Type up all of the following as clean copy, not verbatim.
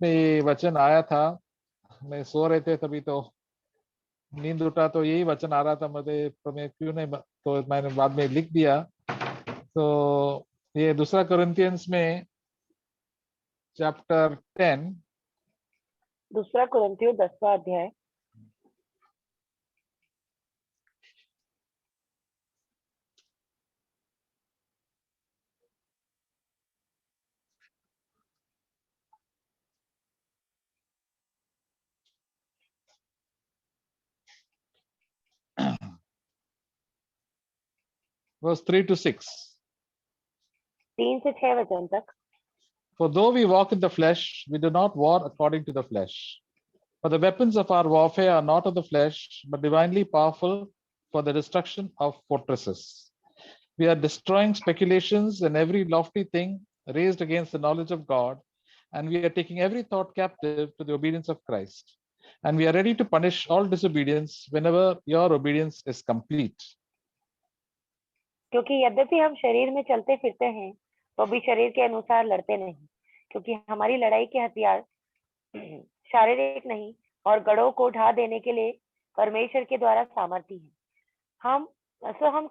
में ये वचन आया था, मैं सो रहे थे तभी तो नींद उठा तो यही वचन आ रहा था मुझे, तो मैं क्यों नहीं, तो मैंने बाद में लिख दिया। तो ये दूसरा कोरिन्थियंस में चैप्टर 10 दूसरा कुरिन्थियों 10वां अध्याय verse 3 to 6. 3 से 6 वचन तक। For though we walk in the flesh, we do not war according to the flesh. For the weapons of our warfare are not of the flesh, but divinely powerful for the destruction of fortresses. We are destroying speculations and every lofty thing raised against the knowledge of God, and we are taking every thought captive to the obedience of Christ. And we are ready to punish all disobedience whenever your obedience is complete. क्योंकि यद्यपि हम शरीर में चलते फिरते हैं तो भी शरीर के अनुसार लड़ते नहीं, क्योंकि हमारी लड़ाई के हथियार शारीरिक नहीं और गढ़ों को ढा देने के लिए परमेश्वर के द्वारा सामर्थी है। हम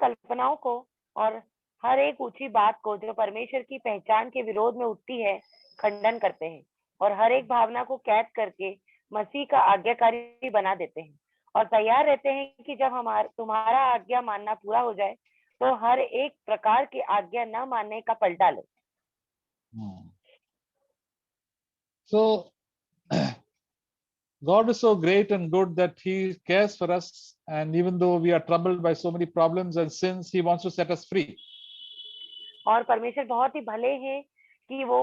कल्पनाओं को और हर एक ऊंची बात को जो परमेश्वर की पहचान के विरोध में उठती है खंडन करते हैं, और हर एक भावना को कैद करके मसीह का आज्ञाकारी बना देते हैं, और तैयार रहते हैं कि जब तुम्हारा आज्ञा मानना पूरा हो जाए तो हर एक प्रकार की आज्ञा न मानने का पलटा लो। So God is so great and good that He cares for us, and even though we are troubled by so many problems and sins, He wants to set us free. और परमेश्वर बहुत ही भले हैं कि वो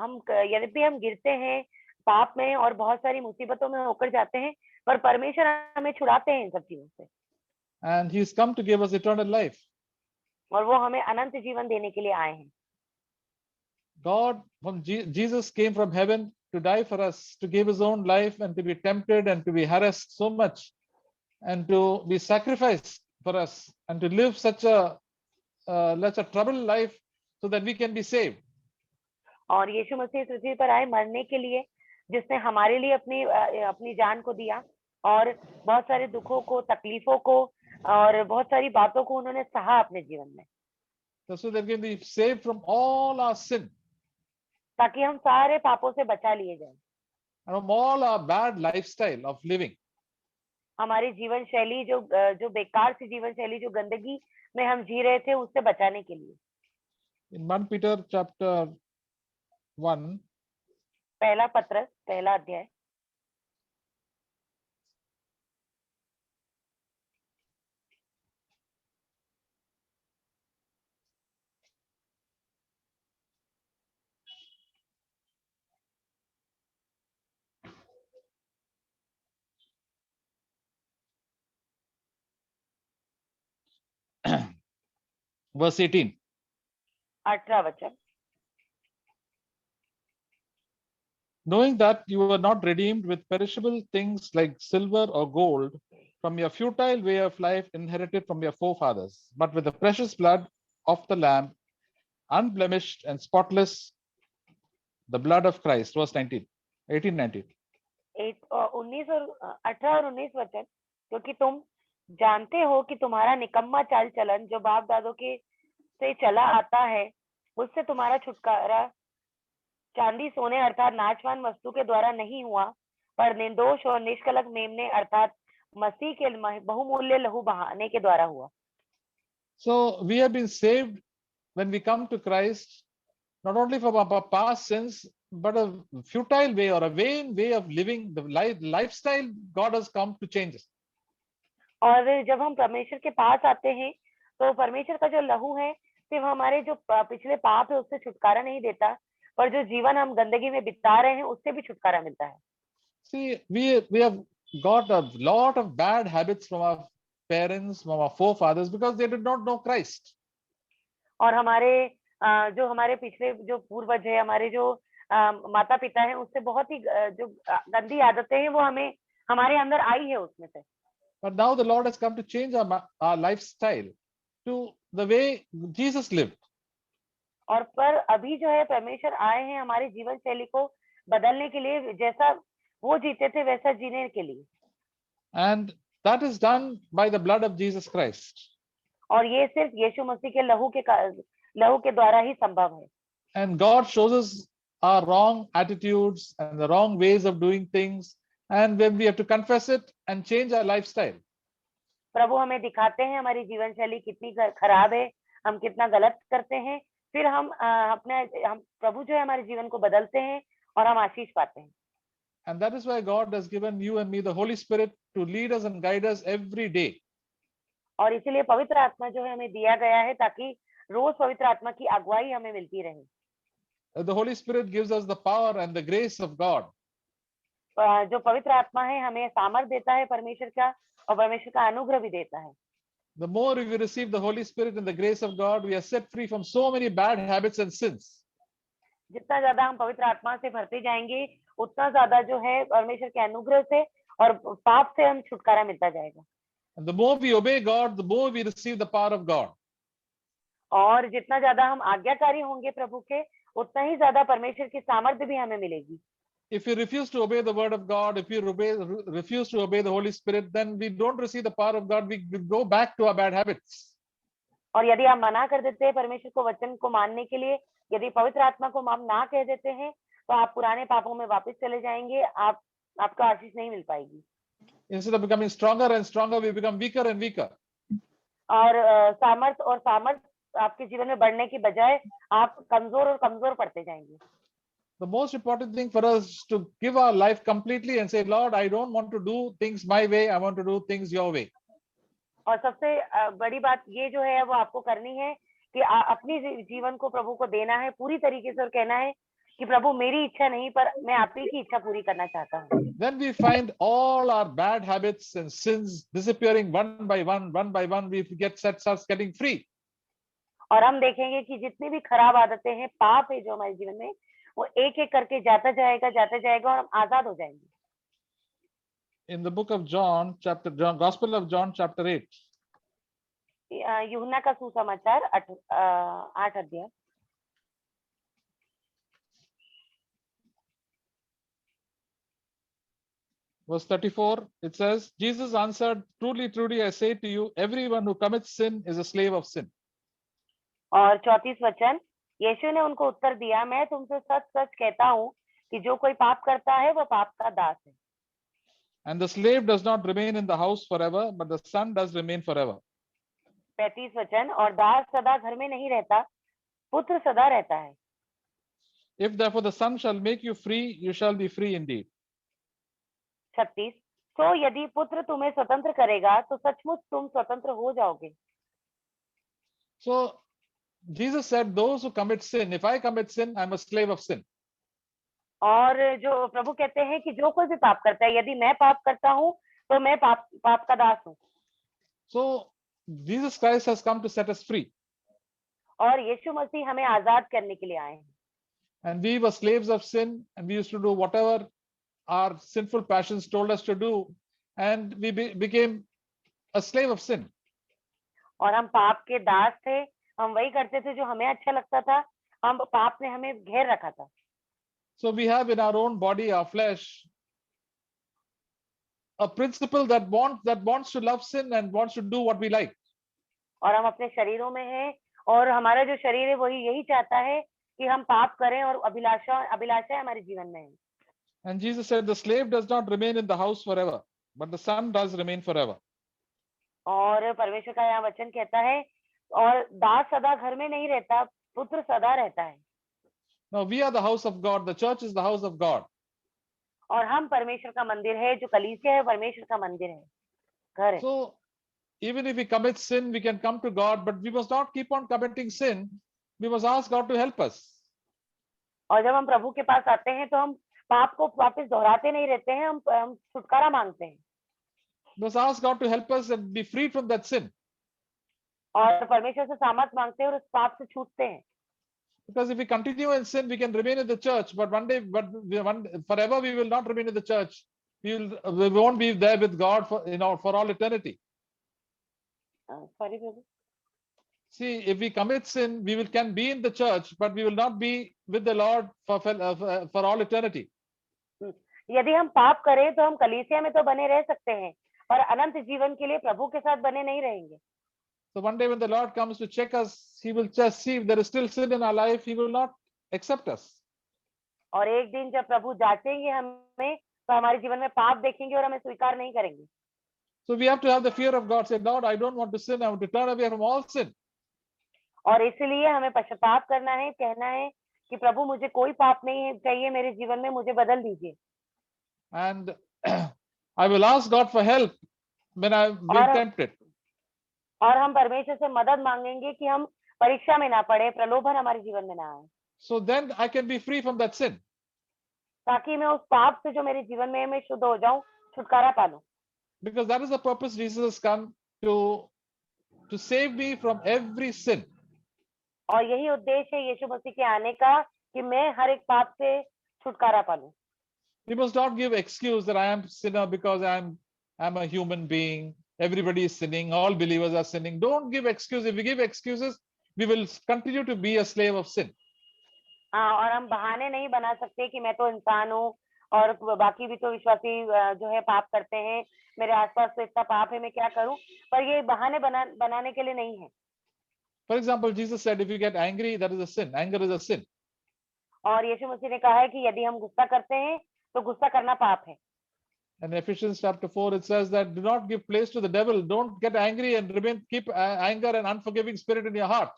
हम यद्यपि हम गिरते हैं पाप में और बहुत सारी मुसीबतों में होकर जाते हैं, पर परमेश्वर हमें छुड़ाते हैं इन सब चीजों से। And He's come to give us eternal life. और वो हमें अनंत जीवन देने के लिए आए हैं। Jesus came from heaven to die for us, to give His own life and to be tempted and to be harassed so much and to be sacrificed for us and to live such a troubled life so that we can be saved. और यीशु मसीह पृथ्वी पर आए मरने के लिए, जिसने हमारे लिए अपनी जान को दिया, और बहुत सारे दुखों को, तकलीफों को और बहुत सारी बातों को उन्होंने सहा अपने जीवन में, so that we can be saved from all our sin, ताकि हम सारे पापों से बचा लिए जाएं, and from all our bad lifestyle of living. हमारी जीवन शैली जो बेकार सी जीवन शैली जो गंदगी में हम जी रहे थे उससे बचाने के लिए। In 1 Peter chapter 1, पहला पत्रस पहला अध्याय verse 18. 18वां वचन। Knowing that you were not redeemed with perishable things like silver or gold from your futile way of life inherited from your forefathers, but with the precious blood of the Lamb, unblemished and spotless, the blood of Christ. Verse 19, 18, 19. 19 और 18 और 19 वचन। क्योंकि तुम जानते हो कि तुम्हारा निकम्मा चाल चलन जो बाप दादों के से चला आता है, उससे तुम्हारा छुटकारा चांदी सोने अर्थात नाचवान वस्तु के द्वारा नहीं हुआ, पर निर्दोष और निष्कलंक मेमने अर्थात मसीह के बहुमूल्य लहू बहाने के द्वारा हुआ। So we have been saved when we come to Christ, not only from our past sins, but a futile way or a vain way of living, the lifestyle God has come to change us. और जब हम परमेश्वर के पास आते हैं तो परमेश्वर का जो लहू है सिर्फ हमारे जो पिछले पाप है उससे छुटकारा नहीं देता, पर जो जीवन हम गंदगी में बिता रहे हैं उससे भी छुटकारा मिलता है। See, we have got a lot of bad habits from our parents, from our forefathers, because they did not know Christ. और जो हमारे पिछले जो पूर्वज है, हमारे जो माता पिता हैं, उससे बहुत ही जो गंदी आदतें हैं वो हमारे अंदर आई है उसमें से। But now the Lord has come to change our lifestyle to the way Jesus lived. और पर अभी जो है परमेश्वर आए हैं हमारी जीवन शैली को बदलने के लिए, जैसा वो जीते थे वैसा जीने के लिए। And that is done by the blood of Jesus Christ. और ये सिर्फ यीशु मसीह के लहू के द्वारा ही संभव है। And God shows us our wrong attitudes and the wrong ways of doing things. And when we have to confess it and change our lifestyle. प्रभु हमें दिखाते हैं हमारी जीवन शैली कितनी खराब है, हम कितना गलत करते हैं, फिर हम प्रभु जो है हमारे जीवन को बदलते हैं और हम आशीष पाते हैं। And that is why God has given you and me the Holy Spirit to lead us and guide us every day. और इसीलिए पवित्र आत्मा जो है हमें दिया गया है ताकि रोज पवित्र आत्मा की अगुवाई हमें मिलती रहे। The Holy Spirit gives us the power and the grace of God. जो पवित्र आत्मा है हमें सामर्थ देता है परमेश्वर का, और परमेश्वर का अनुग्रह भी देता है। The more we receive the Holy Spirit and the grace of God, we are set free from so many bad habits and sins. जितना ज्यादा हम पवित्र आत्मा से भरते जाएंगे, उतना ज्यादा जो है परमेश्वर के अनुग्रह से और पाप से हम छुटकारा मिलता जाएगा। And the more we obey God, the more we receive the power of God. और जितना ज्यादा हम आज्ञाकारी होंगे प्रभु के, उतना ही ज्यादा परमेश्वर की सामर्थ्य भी हमें मिलेगी। If you refuse to obey the word of God, if you refuse to obey the Holy Spirit, then we don't receive the power of God. We go back to our bad habits. और यदि आप मना कर देते हैं परमेश्वर को वचन को मानने के लिए, यदि पवित्र आत्मा को हम ना कह देते हैं, तो आप पुराने पापों में वापस चले जाएंगे, आपको आशीष नहीं मिल पाएगी। Instead of becoming stronger and stronger, we become weaker and weaker. और सामर्थ आपके जीवन में बढ़ने की बजाय आप कमजोर और कमजोर पड़ते जाएंगे। The most important thing for us to give our life completely and say, Lord, I don't want to do things my way. I want to do things your way. और सबसे बड़ी बात ये जो है वो आपको करनी है कि अपनी जीवन को प्रभु को देना है पूरी तरीके से और कहना है कि प्रभु मेरी इच्छा नहीं पर मैं आप ही की इच्छा पूरी करना चाहता हूँ। Then we find all our bad habits and sins disappearing one by one. We get starts getting free. और हम देखेंगे कि जितनी भी खराब आदतें हैं, पाप है जो हमारे जीवन में, वो एक एक करके जाता जाएगा और हम आजाद हो जाएंगे। In the book of Gospel of John, chapter 8. यूहन्ना का सुसमाचार 8 अध्याय। Verse 34, it says, Jesus answered, truly, truly, I say to you, everyone who commits sin is a slave of sin. और 34 वचन, यीशु ने उनको उत्तर दिया, मैं तुमसे सच सच कहता हूँ कि जो कोई पाप करता है वो पाप का दास है। And the slave does not remain in the house forever, but the son does remain forever. 35 वचन, और दास सदा घर में नहीं रहता, पुत्र सदा रहता है। If therefore the son shall make you free, you shall be free indeed. 36, तो यदि पुत्र तुम्हें स्वतंत्र करेगा तो सचमुच तुम स्वतंत्र हो जाओगे। So Jesus said, those who commit sin, if I commit sin, I'm a slave of sin. और जो प्रभु कहते हैं कि जो कोई भी पाप करता है, यदि मैं पाप करता हूँ तो मैं पाप का दास हूँ। So Jesus Christ has come to set us free. और यीशु मसीह हमें आजाद करने के लिए आए हैं। And we were slaves of sin, and we used to do whatever our sinful passions told us to do, and we became a slave of sin. और हम पाप के दास थे, हम वही करते थे जो हमें अच्छा लगता था, हम पाप ने हमें घेर रखा था। So we have in our own body, our flesh, a principle that wants to love sin and wants to do what we like. और हम अपने शरीरों में हैं, और हमारा जो शरीर है वही यही चाहता है कि हम पाप करें, और अभिलाषा हमारे जीवन में है। And Jesus said, the slave does not remain in the house forever, but the son does remain forever. और परमेश्वर का यहाँ वचन कहता है, और दास सदा घर में नहीं रहता, पुत्र सदा रहता है। Now we are the house of God. The church is the house of God. और हम परमेश्वर का मंदिर है, जो कलीसिया है परमेश्वर का मंदिर है, घर है। So even if we commit sin, we can come to God, but we must not keep on committing sin. We must ask God to help us. और जब हम प्रभु के पास आते हैं तो हम पाप को वापस दोहराते नहीं रहते हैं, हम छुटकारा मांगते हैं। We must ask God to help us and be freed from that sin. और परमेश्वर से सामर्थ मांगते हैं और उस पाप से छूटते हैं। Because if we continue in sin, we can remain in the church, but forever we will not remain in the church. We won't be there with God for all eternity. Sorry, brother. See, if we commit sin, can be in the church, but we will not be with the Lord for all eternity. यदि हम पाप करें तो हम कलीसिया में तो बने रह सकते हैं, पर अनंत जीवन के लिए प्रभु के साथ बने नहीं रहेंगे। So one day when the Lord comes to check us, he will just see if there is still sin in our life, he will not accept us. और एक दिन जब प्रभु जांचेंगे हमें, तो हमारे जीवन में पाप देखेंगे और हमें स्वीकार नहीं करेंगे। So we have to have the fear of God. Say, Lord, I don't want to sin. I want to turn away from all sin. और इसलिए हमें पश्चाताप करना है, कहना है कि प्रभु मुझे कोई पाप नहीं चाहिए मेरे जीवन में, मुझे बदल दीजिए। And I will ask God for help when I've been और tempted. और हम परमेश्वर से मदद मांगेंगे कि हम परीक्षा में ना पड़े, प्रलोभन हमारे जीवन में ना आए, So then I can be free from that sin. ताकि मैं उस पाप से जो मेरे जीवन में है, मैं शुद्ध हो जाऊं, छुटकारा पा लूं। Because that is the purpose Jesus has come to save me from every sin. और यही उद्देश्य है यीशु मसीह के आने का, कि मैं हर एक पाप से छुटकारा पा लूं। We must not give excuse that I am sinner because I'm a human being. Everybody is sinning. All believers are sinning. Don't give excuse. If we give excuses, we will continue to be a slave of sin. हाँ, और हम बहाने नहीं बना सकते कि मैं तो इंसान हूँ और बाकी भी तो विश्वासी जो है पाप करते हैं, मेरे आसपास तो इतना पाप है, मैं क्या करूं। पर ये बहाने बनाने के लिए नहीं है। For example, Jesus said, if you get angry, that is a sin. Anger is a sin. और यीशु मसीह ने कहा है कि यदि हम गुस्सा करते हैं तो गुस्सा करना पाप है। And Ephesians chapter 4, it says that do not give place to the devil. Don't get angry and keep anger and unforgiving spirit in your heart.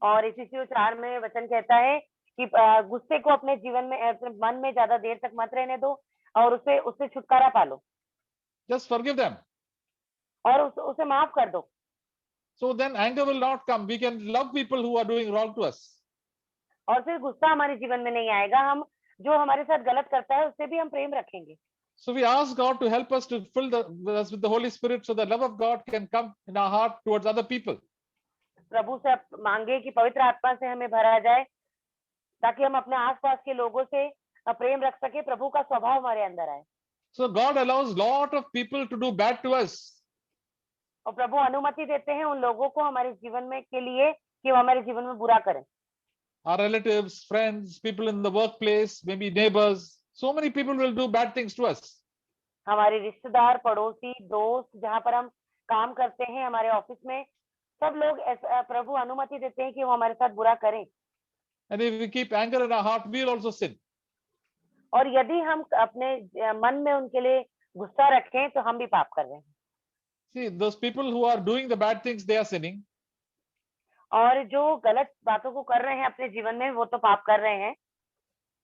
और इफिसियों 4 में वचन कहता है कि गुस्से को अपने जीवन में, अपने मन में ज्यादा देर तक मत रहने दो और उससे छुटकारा पा लो। Just forgive them. और उसे माफ कर दो। So then anger will not come. We can love people who are doing wrong to us. और फिर गुस्सा हमारे जीवन में नहीं आएगा। हम जो हमारे साथ गलत करता है उससे भी हम प्रेम रखेंगे। So we ask God to help us to fill us with the Holy Spirit so the love of God can come in our heart towards other people. प्रभु से मांगे कि पवित्र आत्मा से हमें भरा जाए, ताकि हम अपने आसपास के लोगों से प्रेम रख सके, प्रभु का स्वभाव हमारे अंदर आए। So God allows lot of people to do bad to us. और प्रभु अनुमति देते हैं उन लोगों को हमारे जीवन में के लिए कि वो हमारे जीवन में बुरा करें। Our relatives, friends, people in the workplace, maybe neighbors, so many people will do bad things to us. हमारे रिश्तेदार, पड़ोसी, दोस्त, जहाँ पर हम काम करते हैं, हमारे ऑफिस में, सब लोग प्रभु अनुमति देते हैं कि वो हमारे साथ बुरा करें। And if we keep anger in our heart, we will also sin. और यदि हम अपने मन में उनके लिए गुस्सा रखें तो हम भी पाप कर रहे हैं। See, those people who are doing the bad things, they are sinning. और जो गलत बातों को कर रहे हैं अपने जीवन में, वो तो पाप कर रहे हैं।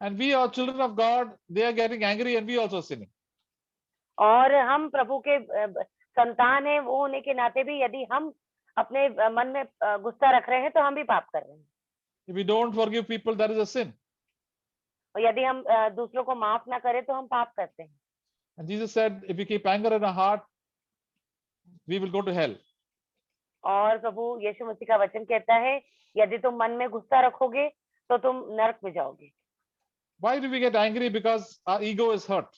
And we are children of God, they are getting angry and we also sinning. और हम प्रभु के संतान हैं, वो होने के नाते भी यदि हम अपने मन में गुस्सा रख रहे हैं तो हम भी पाप कर रहे हैं। If we don't forgive people, that is a sin. और यदि हम दूसरों को माफ ना करें तो हम पाप करते हैं। And Jesus said, if we keep anger in our heart, we will go to hell. और प्रभु यीशु मसीह का वचन कहता है, यदि तुम मन में गुस्सा रखोगे तो तुम नरक में जाओगे। Why do we get angry? Because our ego is hurt.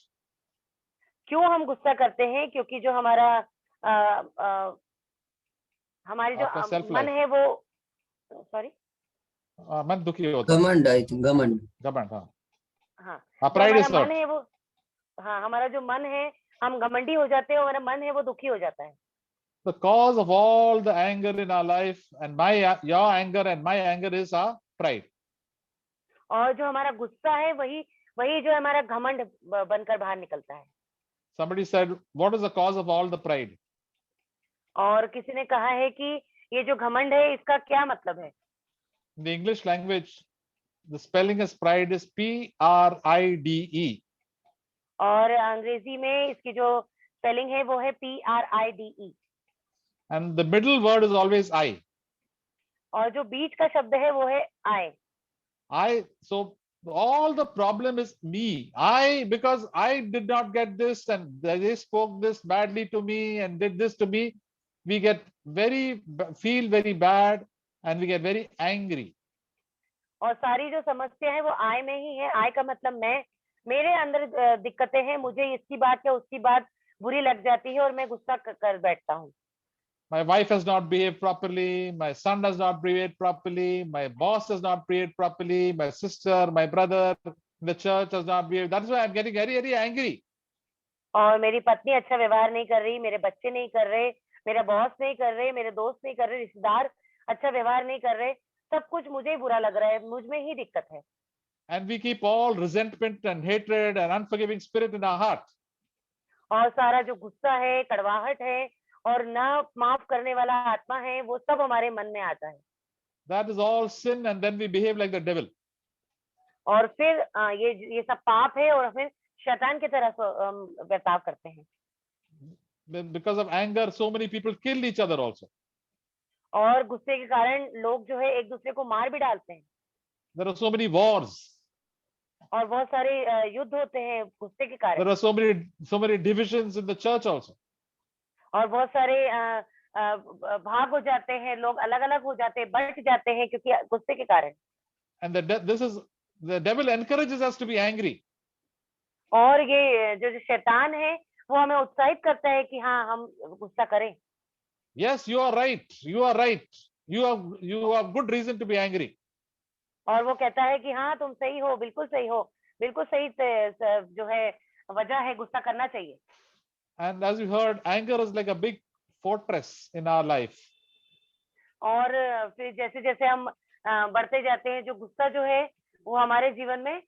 क्यों हम गुस्सा करते हैं? क्योंकि जो हमारा हमारी जो मन है वो, सॉरी, मन दुखी होता है। घमंड, आई थिंक घमंड। हाँ, pride is हमारा hurt. मन है वो, हाँ, हमारा जो मन है, हम घमंडी हो जाते हैं, हमारा मन है वो दुखी हो जाता है। The cause of all the anger in our life and your anger and my anger is our pride. और जो हमारा गुस्सा है वही जो हमारा घमंड बनकर बाहर निकलता है। Somebody said, what is the cause of all the pride? और किसी ने कहा है कि ये जो घमंड है इसका क्या मतलब है? In the English language, the spelling is pride is Pride. और अंग्रेजी में इसकी जो स्पेलिंग है वो है Pride। And the middle word is always I. और जो बीच का शब्द है वो है I। So all the problem is me. Because I did not get this and they spoke this badly to me and did this to me, we feel very bad and we get very angry. और सारी जो समस्या है वो I में ही है। I का मतलब मैं, मेरे अंदर दिक्कतें हैं, मुझे इसकी बात या उसकी बात बुरी लग जाती है और मैं गुस्सा कर बैठता हूँ। My wife has not behaved properly, my son does not behave properly, my boss does not behave properly, my sister, my brother, The church does not behave. That's why I'm getting very, very angry. और मेरी पत्नी अच्छा व्यवहार नहीं कर रही, मेरे बच्चे नहीं कर रहे, मेरा बॉस नहीं कर रहे, मेरे दोस्त नहीं कर रहे, रिश्तेदार अच्छा व्यवहार नहीं कर रहे, सब कुछ मुझे ही बुरा लग रहा है, मुझ में ही दिक्कत है। And we keep all resentment and hatred and unforgiving spirit in our heart. और सारा जो गुस्सा है, कड़वाहट है और ना माफ करने वाला आत्मा है, वो सब हमारे मन में आता है। That is all sin, and then we behave like the devil. और फिर ये सब पाप है और फिर शैतान की तरह बर्ताव करते हैं। Because of anger, so many people kill each other also. और गुस्से के कारण लोग जो है एक दूसरे को मार भी डालते हैं। There are so many wars. और बहुत सारे युद्ध होते हैं गुस्से के कारण। There are so many divisions in the church also. और बहुत सारे भाग हो जाते हैं, लोग अलग अलग हो जाते हैं, बट जाते हैं क्योंकि गुस्से के कारण। And the devil encourages us to be angry. और ये जो शैतान है वो हमें उत्साहित करता है कि हाँ हम गुस्सा करें। Yes, you are right. You are right. You have good reason to be angry. और वो कहता है कि हाँ तुम सही हो, बिल्कुल सही हो, बिल्कुल सही जो है वजह है, गुस्सा करना चाहिए। And as you heard, anger is like a big fortress in our life. और फिर जैसे जैसे हम बढ़ते जाते हैं, जो गुस्सा जो है वो हमारे जीवन में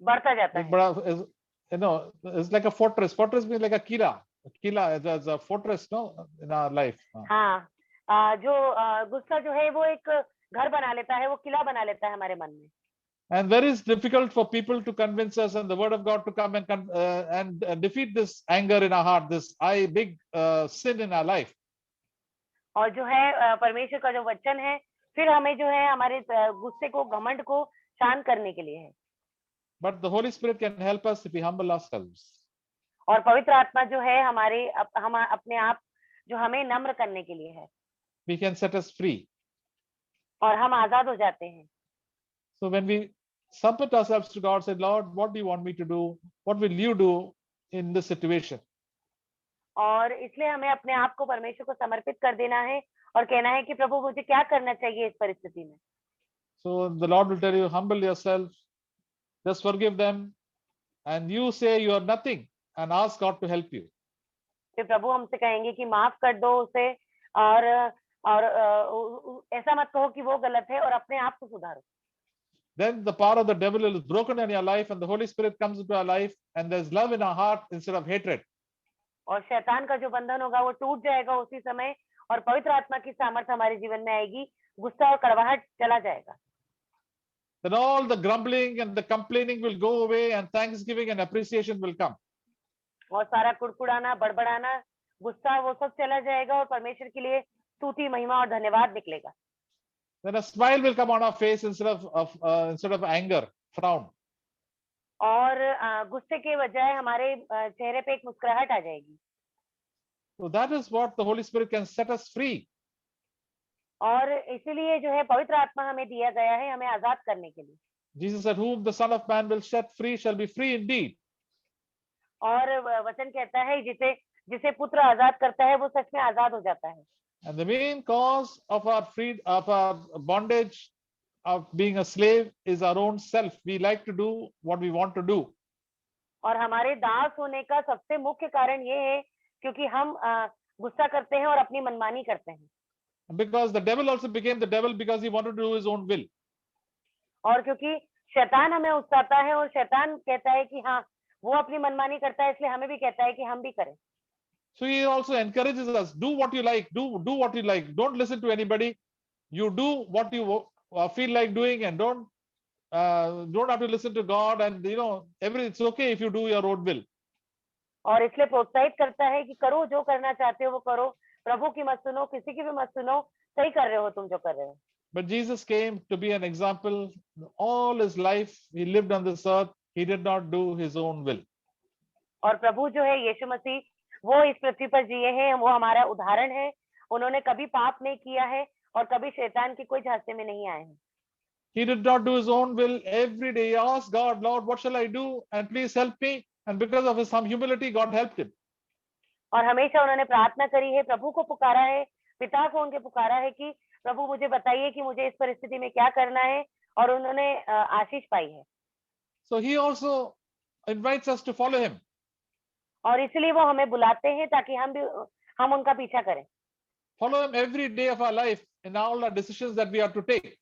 बढ़ता जाता है। It's like a fortress. Fortress means like a kila. A kila is a fortress, no, in our life. हाँ, जो गुस्सा जो है वो एक घर बना लेता है, वो किला बना लेता है हमारे मन में। And very difficult for people to convince us and the word of God to come and defeat this anger in our heart, this big sin in our life. और जो है परमेश्वर का जो वचन है, फिर हमें जो है हमारे गुस्से को, घमंड को शांत करने के लिए है। But the Holy Spirit can help us if we humble ourselves. और पवित्र आत्मा जो है हम अपने आप जो हमें नम्र करने के लिए है। He can set us free. और हम आजाद हो जाते हैं। So when we submit ourselves to God, say, Lord, what do you want me to do? What will you do in this situation? और इसलिए हमें अपने आप को परमेश्वर को समर्पित कर देना है और कहना है कि प्रभु मुझे क्या करना चाहिए इस परिस्थिति में। So the Lord will tell you, humble yourself, just forgive them, and you say you are nothing and ask God to help you. फिर प्रभु हमसे कहेंगे कि माफ कर दो उसे और ऐसा मत कहो कि वो गलत है और अपने आप को सुधारो। Then the power of the devil is broken in your life and the Holy Spirit comes into our life and there's love in our heart instead of hatred. और शैतान का जो बंधन होगा वो टूट जाएगा उसी समय और पवित्र आत्मा की सामर्थ्य हमारे जीवन में आएगी, गुस्सा और कड़वाहट चला जाएगा। Then all the grumbling and the complaining will go away and thanksgiving and appreciation will come. और सारा कुड़कुड़ाना, बड़बड़ाना, गुस्सा वो सब चला जाएगा और परमेश्वर के लिए स्तुति, महिमा और धन्यवाद निकलेगा। Then a smile will come on our face instead of anger, frown. और गुस्से के बजाय हमारे चेहरे पे एक मुस्कुराहट आ जाएगी। So that is what the Holy Spirit can set us free. और इसीलिए जो है पवित्र आत्मा हमें दिया गया है हमें आजाद करने के लिए। Jesus said, whom the Son of Man will set free shall be free indeed. और वचन कहता है जिसे पुत्र आजाद करता है वो सच में आजाद हो जाता है। And the main cause of our bondage of being a slave is our own self. We like to do what we want to do. और हमारे दास होने का सबसे मुख्य कारण ये है क्योंकि हम गुस्सा करते हैं और अपनी मनमानी करते हैं। Because the devil also became the devil because he wanted to do his own will. और क्योंकि शैतान हमें उकसाता है और शैतान कहता है कि हाँ वो अपनी मनमानी करता है, इसलिए हमें भी कहता है कि हम भी करें। So he also encourages us, do what you like, do what you like. Don't listen to anybody. You do what you feel like doing and don't have to listen to God and it's okay if you do your own will. और इसलिए प्रोत्साहित करता है कि करो जो करना चाहते हो वो करो, प्रभु की मत सुनो, किसी की भी मत सुनो, सही कर रहे हो तुम जो कर रहे हो। But Jesus came to be an example. All his life he lived on this earth. He did not do his own will. और प्रभु जो है यीशु मसीह वो इस पृथ्वी पर जिए हैं, वो हमारा उदाहरण है। उन्होंने कभी पाप नहीं किया है और कभी शैतान की कोई झांसे में नहीं आए हैं। He did not do his own will. Every day he asked God, Lord, what shall I do? And please help me. And because of his some humility, God helped him. और हमेशा उन्होंने प्रार्थना करी है, प्रभु को पुकारा है, पिता को उनके पुकारा है कि प्रभु मुझे बताइए कि मुझे इस परिस्थिति में क्या करना है, और उन्होंने आशीष पाई है। So he also invites us to follow him. और इसलिए वो हमें बुलाते हैं ताकि हम उनका पीछा करें। Follow him every day of our life in all our decisions that we are to take.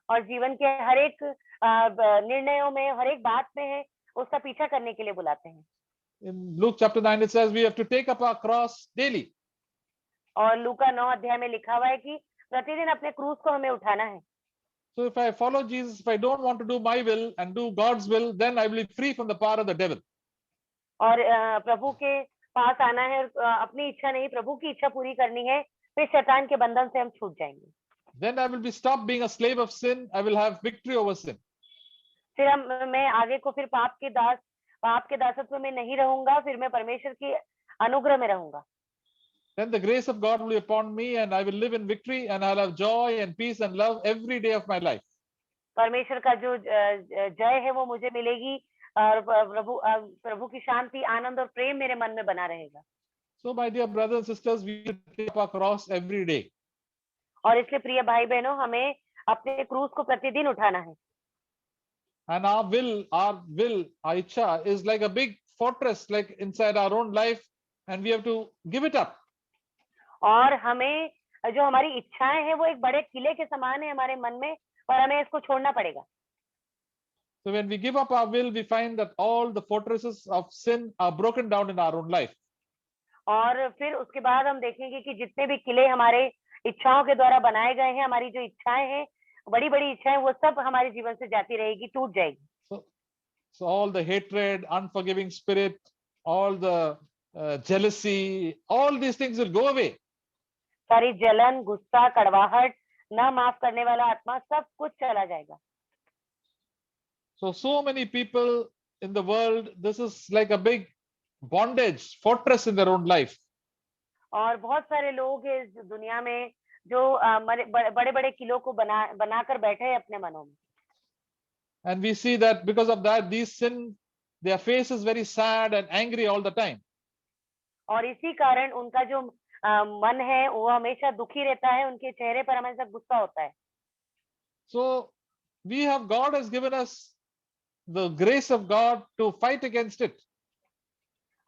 और जीवन के हर एक निर्णयों में, हर एक बात में है, उसका पीछा करने के लिए बुलाते हैं। In Luke chapter 9, it says we have to take up our cross daily. और लूका 9 अध्याय में लिखा हुआ है कि प्रतिदिन अपने क्रूस को हमें उठाना है। So if I follow Jesus, if I don't want to do my will and do God's will, then I will be free from the power of the devil. और प्रभु के पास आना है और अपनी इच्छा नहीं, प्रभु की इच्छा पूरी करनी है, फिर शैतान के बंधन से हम छूट जाएंगे। Then I will be stopped being a slave of sin. I will have victory over sin. फिर मैं आगे को फिर पाप के दासत्व में नहीं रहूंगा, फिर मैं परमेश्वर की अनुग्रह में रहूंगा। Then the grace of God will be upon me and I will live in victory and I'll have joy and peace and love every day of my life. परमेश्वर का जो जय है वो मुझे मिलेगी और प्रभु की शांति, आनंद और प्रेम मेरे मन में बना रहेगा। So my dear brothers and sisters, we should take up our cross every day. और इसलिए प्रिय भाई बहनों, हमें अपने क्रूस को प्रतिदिन उठाना है। And our will, our icha is like a big fortress, like inside our own life, and we have to give it up. और हमें जो हमारी इच्छाएं हैं वो एक बड़े किले के समान है हमारे मन में, और हमें इसको छोड़ना पड़ेगा। So when we give up our will, we find that all the fortresses of sin are broken down in our own life. और फिर उसके बाद हम देखेंगे कि जितने भी किले हमारे इच्छाओं के द्वारा बनाए गए हैं, हमारी जो इच्छाएं हैं, बड़ी बड़ी इच्छाएं, वो सब हमारे जीवन से जाती रहेगी, टूट जाएगी। So all the hatred, unforgiving spirit, all the jealousy, all these things will go away. सारी जलन, गुस्सा, कड़वाहट, ना माफ करने वाला आत्मा, सब कुछ चला जाएगा। So many people in the world, this is like a big bondage, fortress in their own life. और बहुत सारे लोग हैं इस दुनिया में जो बड़े बड़े किलों को बनाकर बैठे हैं अपने मनों में। And we see that because of that, these sin, their face is very sad and angry all the time. और इसी कारण उनका जो मन है वो हमेशा दुखी रहता है, उनके चेहरे पर हमेशा गुस्सा होता है। So God has given us the grace of God to fight against it.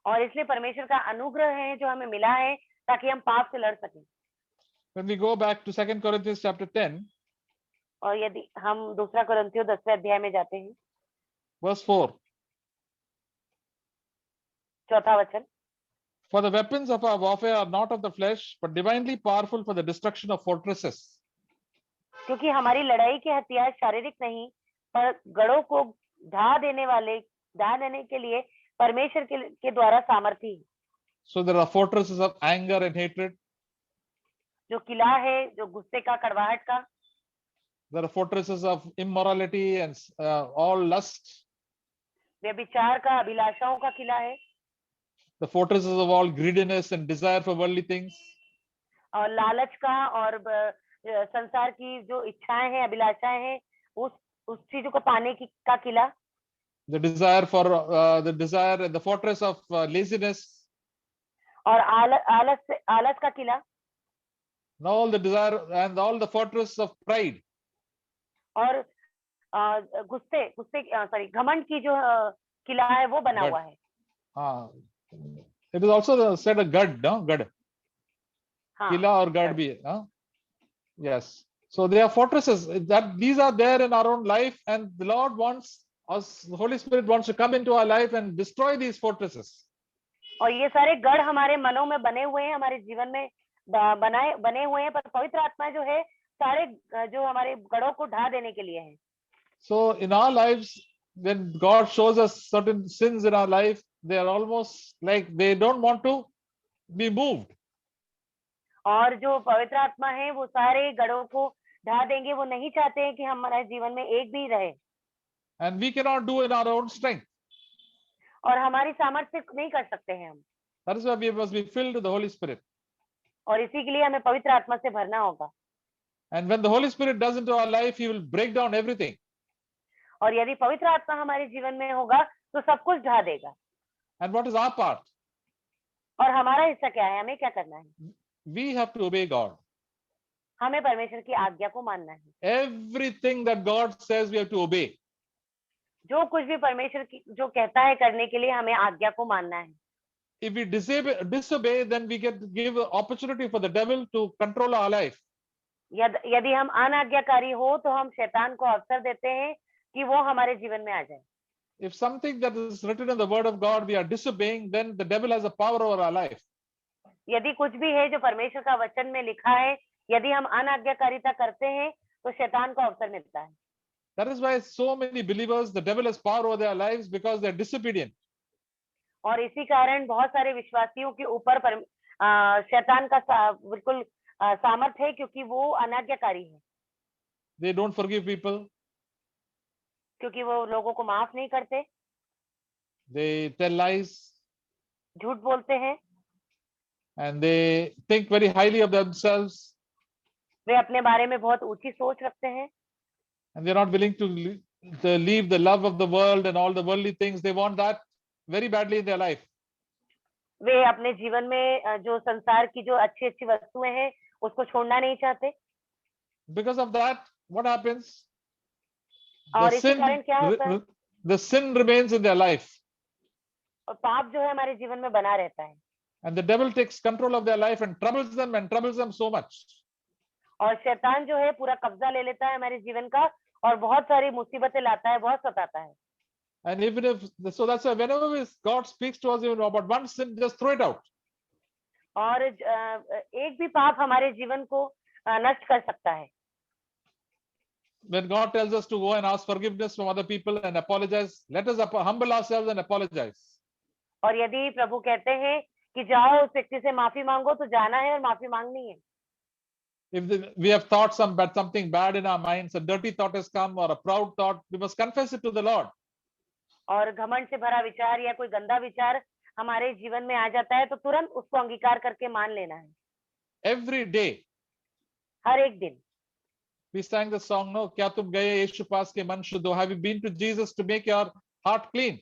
और इसलिए परमेश्वर का अनुग्रह है जो हमें मिला है ताकि हम पाप से लड़ सकें। When we go back to 2 Corinthians chapter 10, और यदि हम 2 कुरिन्थियों 10वें अध्याय में जाते हैं, verse 4. चौथा वचन। For the weapons of our warfare are not of the flesh, but divinely powerful for the destruction of fortresses. क्योंकि हमारी लड़ाई के हथियार शारीरिक नहीं, पर गढ़ों को ढा देने के लिए परमेश्वर के द्वारा सामर्थी। So there are fortresses of anger and hatred. जो किला है, जो गुस्से का, कड़वाहट का। There are fortresses of immorality and all lust. व्यभिचार का, अभिलाषाओं का किला है। The fortresses of all greediness and desire for worldly things. और लालच का और संसार की जो इच्छाएं हैं, अभिलाषाएं हैं, उस चीजों को पाने का किला। The desire for the fortress of laziness. और आलस का किला। And all the desire and all the fortress of pride. और घमंड की जो किला है वो बना हुआ है। It is also said a gad, no? Gad. Kila or gad bhi, huh? Yes. So they are fortresses that these are there in our own life, and the Lord wants us, the Holy Spirit wants to come into our life and destroy these fortresses. और ये सारे गढ़ हमारे मनों में बने हुए हैं, हमारे जीवन में बने हुए हैं, पर पवित्र आत्मा जो है सारे जो हमारे गढ़ों को ढा देने के लिए है। So in our lives, when God shows us certain sins in our life, they are almost like they don't want to be moved. और जो पवित्र आत्मा है वो सारे गढ़ों को ढा देंगे, वो नहीं चाहते हैं कि हमारे जीवन में एक भी रहे। And we cannot do in our own strength. और हमारी सामर्थ्य नहीं कर सकते हैं हम। That is why we must be filled with the Holy Spirit. और इसी के लिए हमें पवित्र आत्मा से भरना होगा। And when the Holy Spirit does into our life, He will break down everything. और यदि पवित्र आत्मा हमारे जीवन में होगा तो सब कुछ ढा देगा। And what is our part? और हमारा हिस्सा क्या है, हमें क्या करना है? We have to obey God. हमें परमेश्वर की आज्ञा को मानना है। Everything that God says we have to obey. जो कुछ भी परमेश्वर जो कहता है करने के लिए हमें आज्ञा को मानना है। If we disobey, then we give opportunity for the devil to control our life. यदि हम अनाज्ञाकारी हो तो हम शैतान को अवसर देते हैं कि वो हमारे जीवन में आ जाए। If something that is written in the word of God we are disobeying, then the devil has a power over our life. यदि कुछ भी है जो परमेश्वर का वचन में लिखा है, यदि हम अनाज्ञाकारिता करते हैं तो शैतान को अवसर मिलता है। That is why so many believers, the devil has power over their lives because they are disobedient. और इसी कारण बहुत सारे विश्वासियों के ऊपर शैतान का बिल्कुल सामर्थ्य है, क्योंकि वो अनाज्ञाकारी है। They don't forgive people. क्योंकि वो लोगों को माफ नहीं करते, They tell lies, झूठ बोलते हैं, and they think very highly of themselves, वे अपने बारे में बहुत ऊंची सोच रखते हैं, and they're not willing to leave the love of the world and all the worldly things. They want that very badly in their life. वे अपने जीवन में जो संसार की जो अच्छी अच्छी वस्तुएं हैं उसको छोड़ना नहीं चाहते। Because of that, what happens? और इसी कारण क्या होता है? The sin remains in their life. और पाप जो है हमारे जीवन में बना रहता है। And the devil takes control of their life and troubles them so much. और शैतान जो है पूरा कब्जा ले लेता है हमारे जीवन का और बहुत सारी मुसीबतें लाता है, बहुत सताता है। And even if so, that's why whenever God speaks to us even about one sin, just throw it out. और एक भी पाप हमारे जीवन को नष्ट कर सकता है। When God tells us to go and ask forgiveness from other people and apologize, let us humble ourselves and apologize. और यदि प्रभु कहते हैं कि जाओ उस व्यक्ति से माफी मांगो, तो जाना है और माफी मांगनी है। If we have thought something bad in our minds, a dirty thought has come or a proud thought, we must confess it to the Lord. और घमंड से भरा विचार या कोई गंदा विचार हमारे जीवन में आ जाता है तो तुरंत उसको अंगीकार करके मान लेना है। Every day. हर एक दिन। We sang the song, no, क्या तुम गए यीशु पास के मन शुद्ध हो? Have you been to Jesus to make your heart clean?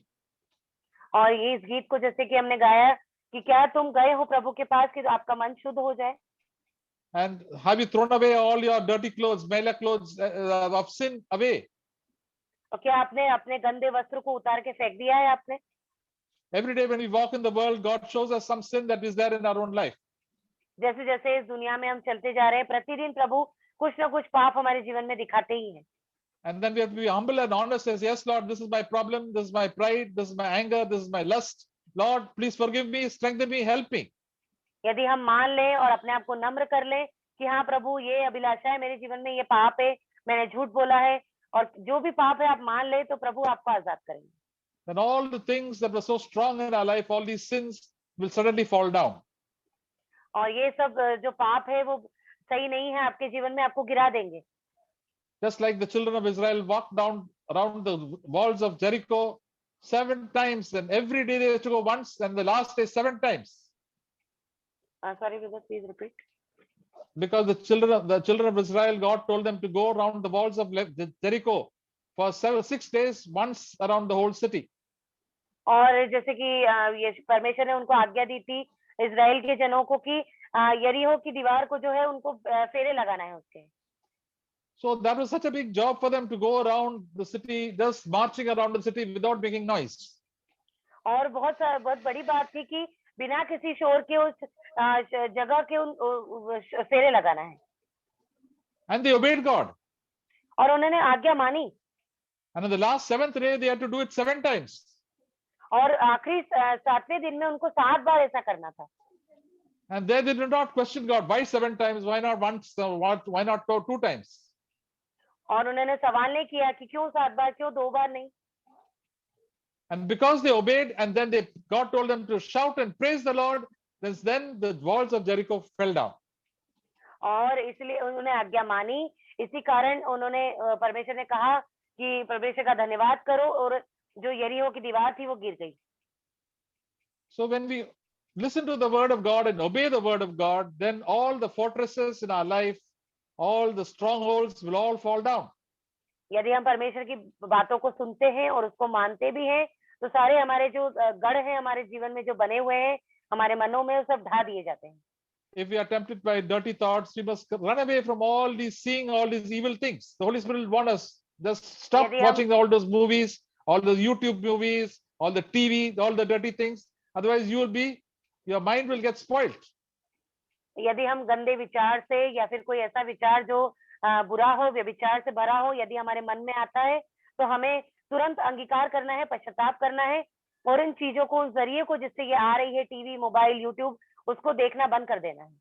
और ये इस गीत को जैसे कि हमने गाया कि क्या तुम गए हो प्रभु के पास कि आपका मन शुद्ध हो जाए? And have you thrown away all your dirty clothes, मैला clothes of sin away? और क्या आपने अपने गंदे वस्त्र को उतार के फेंक दिया है आपने? Every day when we walk in the world, God shows us some sin that is there in our own life. जैसे जैसे इस दुनिया में हम चलते जा रहे हैं, प्रतिदिन प्रभु कुछ ना कुछ पाप हमारे जीवन में दिखाते ही हैं। And then we have to be humble and honest and say, yes, Lord, this is my problem, this is my pride, this is my anger, this is my lust. Lord, please forgive me, strengthen me, help me. यदि हम मान लें और अपने आप को नम्र कर लें कि हाँ प्रभु, ये अभिलाषा है मेरे जीवन में, ये पाप है, मैंने झूठ बोला है, और जो भी पाप है आप मान ले, तो प्रभु आपको आजाद करेंगे। Then all the things that were so strong in our life, all these sins will suddenly fall down. और ये सब जो पाप है वो सही नहीं है आपके जीवन में, आपको गिरा देंगे। Just like the children of Israel walked down around the walls of Jericho 7 times, and every day they had to go once, and the last day 7 times. Sorry, please repeat. Because the children of Israel, God told them to go around the walls of Jericho for 6 days, once around the whole city. और जैसे कि ये परमेश्वर ने उनको आज्ञा दी थी Israel के जनों को कि यरीहो की दीवार को जो है उनको फेरे लगाना है उसके। So that was such a big job for them to go around the city, just marching around the city without making noise. और बहुत बड़ी बात थी कि बिना किसी शोर के उस जगह के उन फेरे लगाना है। And they obeyed God. और उन्होंने आज्ञा मानी। And on the last 7th day, they had to do it 7 times. और आखिरी 7वें दिन में उनको 7 बार ऐसा करना था। And they did not question God, why 7 times, why not once, why not 2 times? और उन्होंने सवाल नहीं किया कि क्यों 7 बार, क्यों 2 बार नहीं। And because they obeyed, and then God told them to shout and praise the Lord, then the walls of Jericho fell down. और इसलिए उन्होंने आज्ञा मानी, इसी कारण उन्होंने परमेश्वर ने कहा कि परमेश्वर का धन्यवाद करो, और जो यरीहो की दीवार थी वो गिर गई। So when we listen to the word of God and obey the word of God, then all the fortresses in our life, all the strongholds will all fall down. यदि हम परमेश्वर की बातों को सुनते हैं और उसको मानते भी हैं, तो सारे हमारे जो गढ़ हैं हमारे जीवन में जो बने हुए हैं हमारे मनों में, वो सब ढा दिए जाते हैं। If we are tempted by dirty thoughts, we must run away from all these, seeing all these evil things. The Holy Spirit will want us, just stop watching all those movies, all the YouTube movies, all the TV, all the dirty things. Otherwise, your mind will get spoiled. यदि हम गंदे विचार से या फिर कोई ऐसा विचार जो बुरा हो, व्यभिचार से भरा हो, यदि हमारे मन में आता है, तो हमें तुरंत अंगीकार करना है, पश्चाताप करना है और इन चीजों को, उस जरिए को जिससे ये आ रही है, टीवी, मोबाइल, यूट्यूब, उसको देखना बंद कर देना है।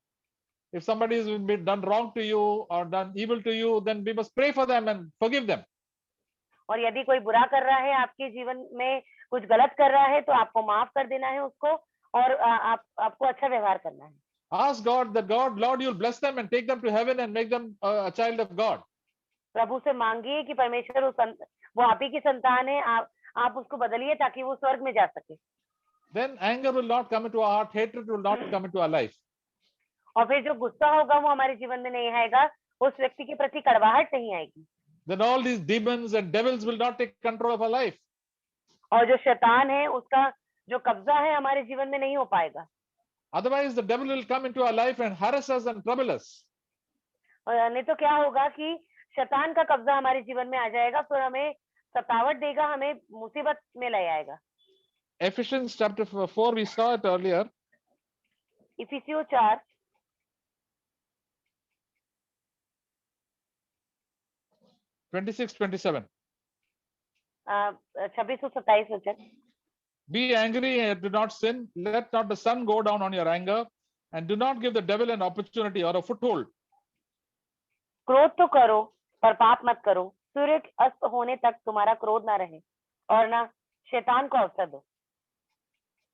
If somebody has been done wrong to you or done evil to you, then we must pray for them and forgive them. और यदि कोई बुरा कर रहा है, आपके जीवन में कुछ गलत कर रहा है, तो आपको माफ कर देना है उसको और आपको अच्छा व्यवहार करना है। Ask God that Lord, you'll bless them and take them to heaven and make them a child of God. प्रभु से मांगिए कि परमेश्वर वो आप ही की संतान है, आप उसको बदलिए ताकि वो स्वर्ग में जा सके। Then anger will not come into our heart, hatred will not come into our life. और फिर जो गुस्सा होगा वो हमारे जीवन में नहीं आएगा, उस व्यक्ति के प्रति कड़वाहट नहीं आएगी। Then all these demons and devils will not take control of our life. और जो शैतान है उसका जो कब्जा है हमारे जीवन में नहीं हो पाएगा। Otherwise, the devil will come into our life and harass us and trouble us. नहीं तो क्या होगा कि शैतान का कब्जा हमारे जीवन में आ जाएगा, फिर हमें सतावट देगा, हमें मुसीबत में ले आएगा। Ephesians chapter 4, we saw it earlier. इफिसियों 4 26-27. 26-27 वचन। Be angry and do not sin. Let not the sun go down on your anger, and do not give the devil an opportunity or a foothold. क्रोध तो करो पर पाप मत करो, सूर्य अस्त होने तक तुम्हारा क्रोध ना रहे और ना शैतान को अवसर दो।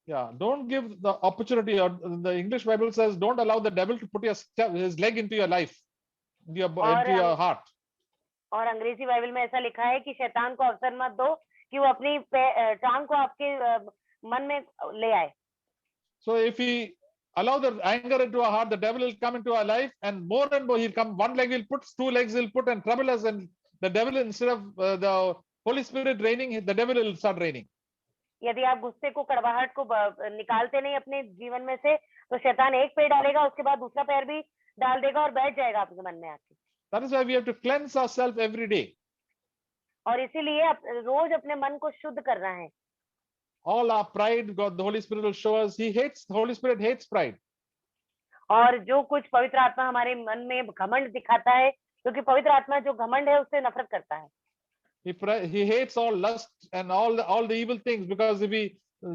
Yeah, don't give the opportunity, or the English Bible says, don't allow the devil to put his leg into your life, into your heart. और अंग्रेजी बाइबल में ऐसा लिखा है कि शैतान को अवसर मत दो कि वो अपनी टांग को आपके मन में ले आए। So if we allow the anger into our heart, the devil will come into our life, and more he'll come. One leg he'll put, 2 legs he'll put and trouble us, and the devil, instead of the Holy Spirit reigning, the devil will start reigning. यदि आप गुस्से को, कड़वाहट को निकालते नहीं अपने जीवन में से, तो शैतान एक पैर डालेगा, उसके बाद दूसरा पैर भी डाल देगा और बैठ जाएगा आपके मन में आके। That is why we have to cleanse ourselves every day. और इसीलिए रोज अपने मन को शुद्ध करना है। All our pride, God, the Holy Spirit will show us. The Holy Spirit hates pride. और जो कुछ पवित्र आत्मा हमारे मन में घमंड दिखाता है, क्योंकि पवित्र आत्मा जो घमंड है उससे नफरत करता है। He hates all lust and all the evil things, because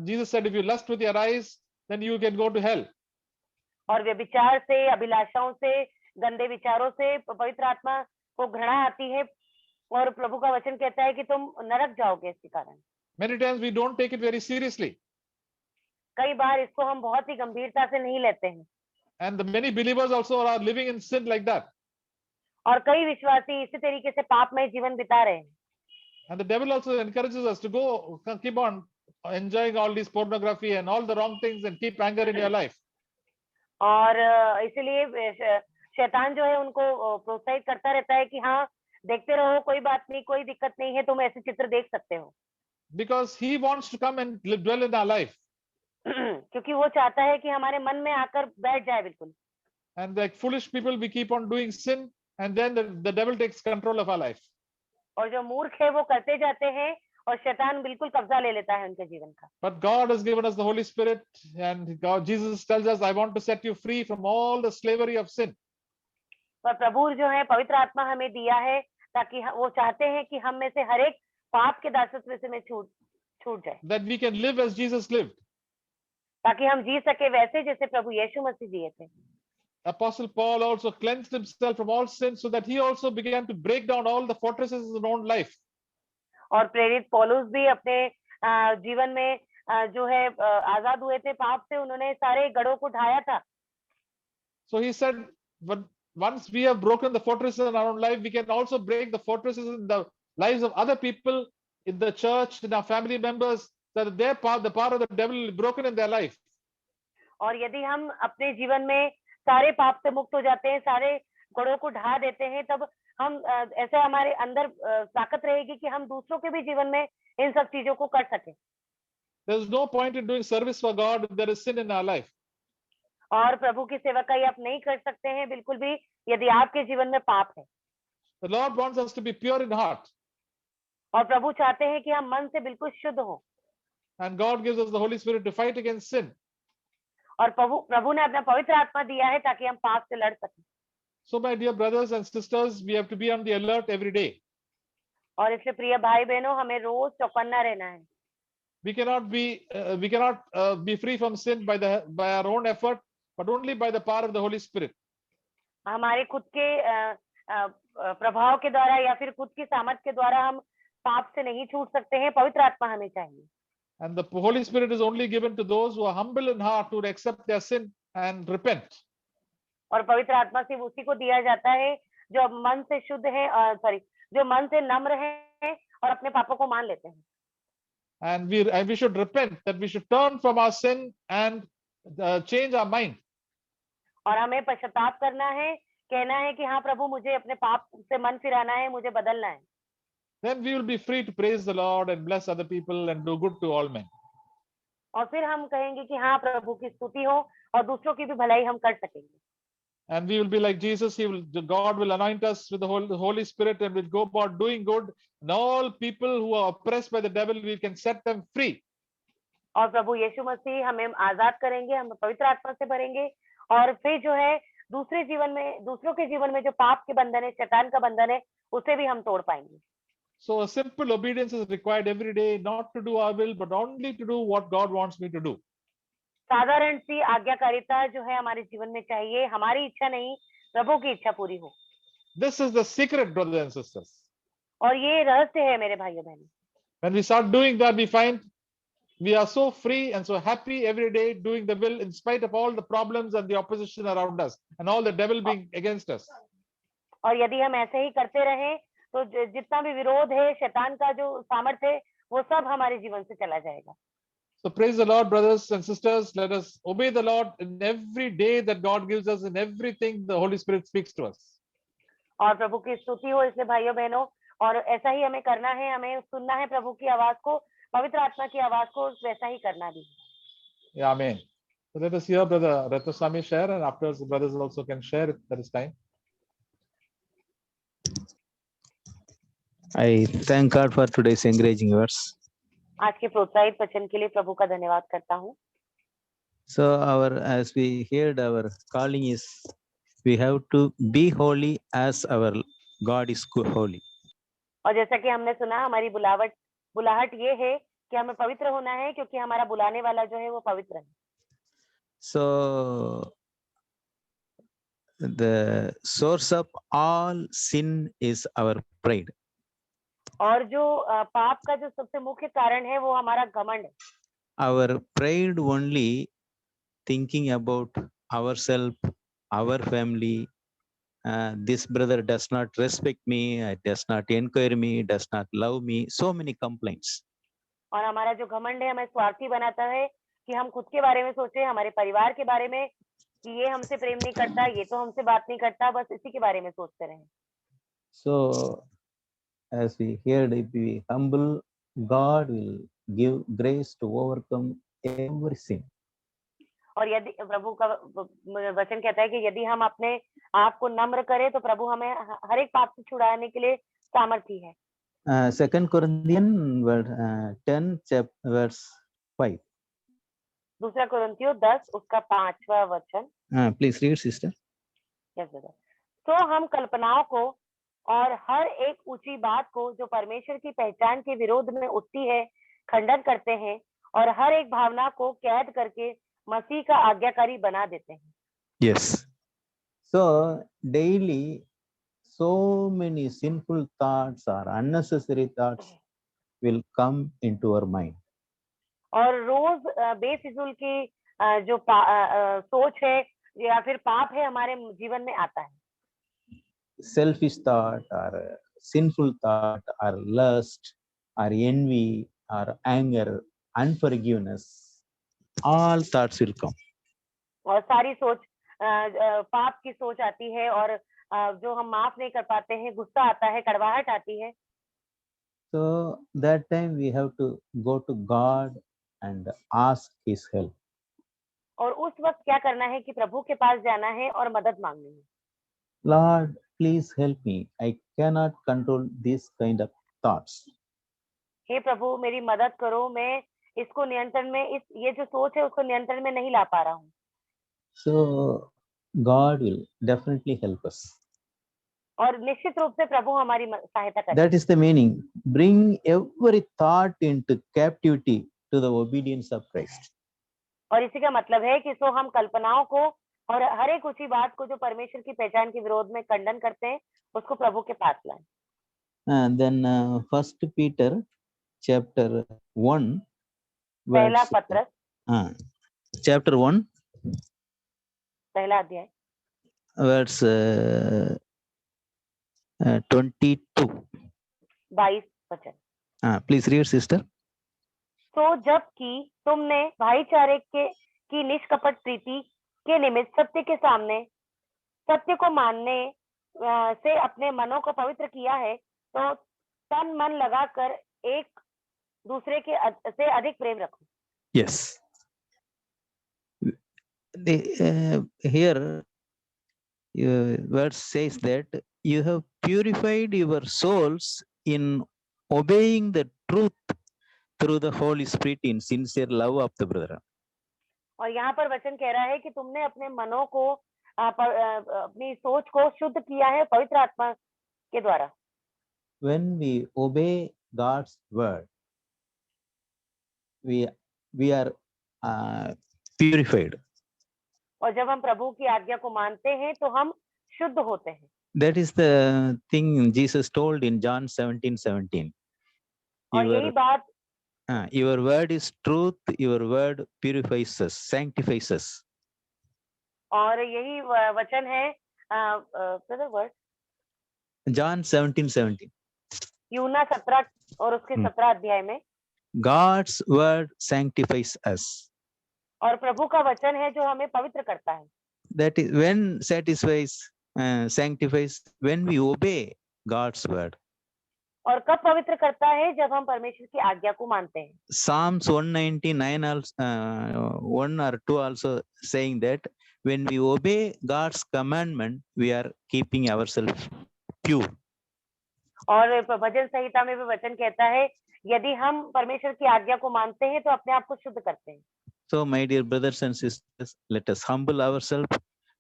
Jesus said, if you lust with your eyes, then you can go to hell. और व्यभिचार से, अभिलाषाओं से, गंदे विचारों से पवित्र आत्मा को घृणा आती है और प्रभु का वचन कहता है कि तुम नरक जाओगे इसके कारण। Many times we don't take it very seriously. कई बार इसको हम बहुत ही गंभीरता से नहीं लेते हैं। And the many believers also are living in sin like that. और कई विश्वासी इसी तरीके से पापमय जीवन बिता रहे हैं। And the devil also encourages us to keep on enjoying all these pornography and all the wrong things and keep anger in your life. और इसीलिए शैतान जो है उनको प्रोत्साहित करता रहता है कि हाँ देखते रहो, कोई बात नहीं, कोई दिक्कत नहीं है, तुम ऐसे चित्र देख सकते हो। Because he wants to come and dwell in our life. क्योंकि वो चाहता है कि हमारे मन में आकर बैठ जाए बिल्कुल। And like foolish people, we keep on doing sin, and then the devil takes control of our life. और जो मूर्ख है वो करते जाते हैं और शैतान बिल्कुल कब्जा ले लेता है उनके जीवन का। But God has given us the Holy Spirit, and Jesus tells us, I want to set you free from all the slavery of sin. पर प्रभु जो है पवित्र आत्मा हमें दिया है ताकि वो चाहते हैं कि हम में से हर एक पाप के दासत्व से में छूट जाए। That we can live as Jesus lived. ताकि हम जी सके वैसे जैसे प्रभु यीशु मसीह जिए थे। Apostle Paul also cleansed himself from all sin, so that he also began to break down all the fortresses in his own life. और प्रेरित पौलुस भी अपने जीवन में जो है आजाद हुए थे पाप से, उन्होंने सारे गढ़ों को ढाया था। So he said, but once we have broken the fortresses in our own life, we can also break the fortresses in the lives of other people, in the church, in our family members, that the power of the devil is broken in their life. और यदि हम अपने जीवन में सारे पाप से मुक्त हो जाते हैं, सारे गढ़ों को ढा देते हैं, तब हम ऐसे हमारे अंदर ताकत रहेगी कि हम दूसरों के भी जीवन में इन सब चीजों को कर सकें। There is no point in doing service for God if there is sin in our life. और प्रभु की सेवकाई आप नहीं कर सकते हैं बिल्कुल भी यदि आपके जीवन में पाप है। The Lord wants us to be pure in heart. और प्रभु चाहते हैं कि हम मन से बिल्कुल शुद्ध हो। And God gives us the Holy Spirit to fight against sin. और प्रभु ने अपना पवित्र आत्मा दिया है ताकि हम पाप से लड़ सकें। So, my dear brothers and sisters, we have to be on the alert every day. और इसलिए प्रिय भाई बहनों, हमें रोज चौकन्ना रहना है। We cannot be free from sin by our own effort, but only by the power of the Holy Spirit. हमारे खुद के प्रभाव के द्वारा या फिर खुद की सामर्थ्य के द्वारा हम पाप से नहीं छूट सकते हैं, पवित्र आत्मा हमें चाहिए। And the Holy Spirit is only given to those who are humble in heart, to accept their sin and repent. और पवित्र आत्मा सिर्फ उसी को दिया जाता है जो मन से शुद्ध है, जो मन से नम्र है और अपने पापों को मान लेते हैं। And we should repent, that we should turn from our sin and change our mind. और हमें पश्चाताप करना है, कहना है कि हाँ प्रभु, मुझे अपने पाप से मन फिराना है, मुझे बदलना है। Then we will be free to praise the Lord and bless other people and do good to all men. और फिर हम कहेंगे कि हाँ प्रभु की स्तुति हो और दूसरों की भी भलाई हम कर सकेंगे। And we will be like Jesus. God will anoint us with the Holy Spirit, and we'll go about doing good. And all people who are oppressed by the devil, we can set them free. और प्रभु यीशु मसीह हमें आजाद करेंगे, हमें पवित्र आत्मा से भरेंगे और फिर जो है दूसरों के जीवन में जो पाप के बंधन है, शैतान का बंधन है, उसे भी हम तोड़ पाएंगे। So a simple obedience is required every day, not to do our will, but only to do what God wants me to do. साधारण सी आज्ञाकारिता जो है हमारे जीवन में चाहिए, हमारी इच्छा नहीं, प्रभु की इच्छा पूरी हो। This is the secret, brothers and sisters. और ये रहस्य है मेरे भाइयों बहनों। When we start doing that, we find we are so free and so happy every day doing the will, in spite of all the problems and the opposition around us and all the devil being against us. और यदि हम ऐसे ही करते रहें तो जितना भी विरोध है, शैतान का जो सामर्थ्य है, वो सब हमारे जीवन से चला जाएगा। So praise the Lord, brothers and sisters. Let us obey the Lord in every day that God gives us, in everything the Holy Spirit speaks to us. और प्रभु की स्तुति हो इसलिए भाइयों बहनों, और ऐसा ही हमें करना है, हमें सुनना है प्रभु की आवाज को, पवित्र आत्मा की आवाज को, वैसा ही करना भी। Yeah, amen. So let us hear Brother Ratnaswamy share, and afterwards the brothers also can share if there is time. I thank God for today's encouraging words. आज के प्रोत्साहित वचन के लिए प्रभु का धन्यवाद करता हूँ। So as we heard, our calling is we have to be holy as our God is holy. और जैसा कि हमने सुना, हमारी बुलाहट ये है कि हमें पवित्र होना है क्योंकि हमारा बुलाने वाला जो है वो पवित्र है। So the source of all sin is our pride. और जो पाप का जो सबसे मुख्य कारण है वो हमारा घमंड है। Our pride only thinking about ourselves, our family. This brother does not respect me, does not encourage me, does not love me. So many complaints. और हमारा जो घमंड है हमें स्वार्थी बनाता है कि हम खुद के बारे में सोचें, हमारे परिवार के बारे में, कि ये हमसे प्रेम नहीं करता, ये तो हमसे बात नहीं करता, बस इसी के बारे में सोचते रहें। So as we heard, if we humble, God will give grace to overcome every sin. और यदि प्रभु का वचन कहता है कि यदि हम अपने आप को नम्र करें तो प्रभु हमें हर एक पाप से छुड़ाने के लिए सामर्थी है। 2 Corinthians 10 verse 5. 2 कुरिन्थियों 10 उसका 5वां वचन। Please read, sister. Yes brother. तो हम कल्पनाओं को और हर एक ऊंची बात को जो परमेश्वर की पहचान के विरोध में उठती है खंडन करते हैं और हर एक भावना को कैद करके मसीह का आज्ञाकारी बना देते हैं। Yes. So daily so many sinful thoughts or unnecessary thoughts will come into our mind. और रोज बेफिजूल की जो सोच है या फिर पाप है हमारे जीवन में आता है। Selfish thought or sinful thought or lust or envy or anger, unforgiveness, all thoughts will come. और सारी सोच पाप की सोच आती है और जो हम माफ नहीं कर पाते हैं, गुस्सा आता है, कड़वाहट आती है। So that time we have to go to God and ask His help. और उस वक्त क्या करना है कि प्रभु के पास जाना है और मदद मांगनी है। Lord, please help me. I cannot control these kind of thoughts. हे प्रभु मेरी मदद करो, मैं इसको नियंत्रण में, इस ये जो सोच है उसको नियंत्रण में नहीं ला पा रहा हूँ। So God will definitely help us. और निश्चित रूप से प्रभु हमारी सहायता करें। That is the meaning. Bring every thought into captivity to the obedience of Christ. और इसी का मतलब है कि सो हम कल्पनाओं को और हर एक ऊंची बात को जो परमेश्वर की पहचान के विरोध में खंडन करते हैं, उसको प्रभु के पास लाएं। And then 1 Peter chapter 1 पहला verse पत्रस chapter 1 पहला अध्याय verse 22. 22 वचन। Please read, sister. तो जबकि तुमने भाईचारे की निष्कपट प्रीति के निमित्त सत्य के सामने सत्य को मानने से अपने मनों को पवित्र किया है, तो तन मन लगाकर एक दूसरे के से अधिक प्रेम रखो। Yes. Here verse says that you have purified your souls in obeying the truth through the Holy Spirit in sincere love of the brother. और यहाँ पर वचन कह रहा है कि तुमने अपने मनों को अपनी सोच को शुद्ध किया है पवित्र आत्मा के द्वारा। When we obey God's word, we are purified. और जब हम प्रभु की आज्ञा को मानते हैं तो हम शुद्ध होते हैं। That is the thing Jesus told in John 17:17. और यही बात Your word is truth, your word purifies us, sanctifies us. और यही वचन है वर्ड John 17:17. यूहन्ना 17 और उसके 17 अध्याय में God's word sanctifies us. और प्रभु का वचन है जो हमें पवित्र करता है। That is when sanctifies when we obey God's word. और कब पवित्र करता है? जब हम परमेश्वर की आज्ञा को मानते हैं। Psalms 199 also 1 or 2 also saying that when we obey God's commandment, we are keeping ourselves pure. और भजन संहिता में भी वचन कहता है, यदि हम परमेश्वर की आज्ञा को मानते हैं तो अपने आप को शुद्ध करते हैं। So my dear brothers and sisters, let us humble ourselves,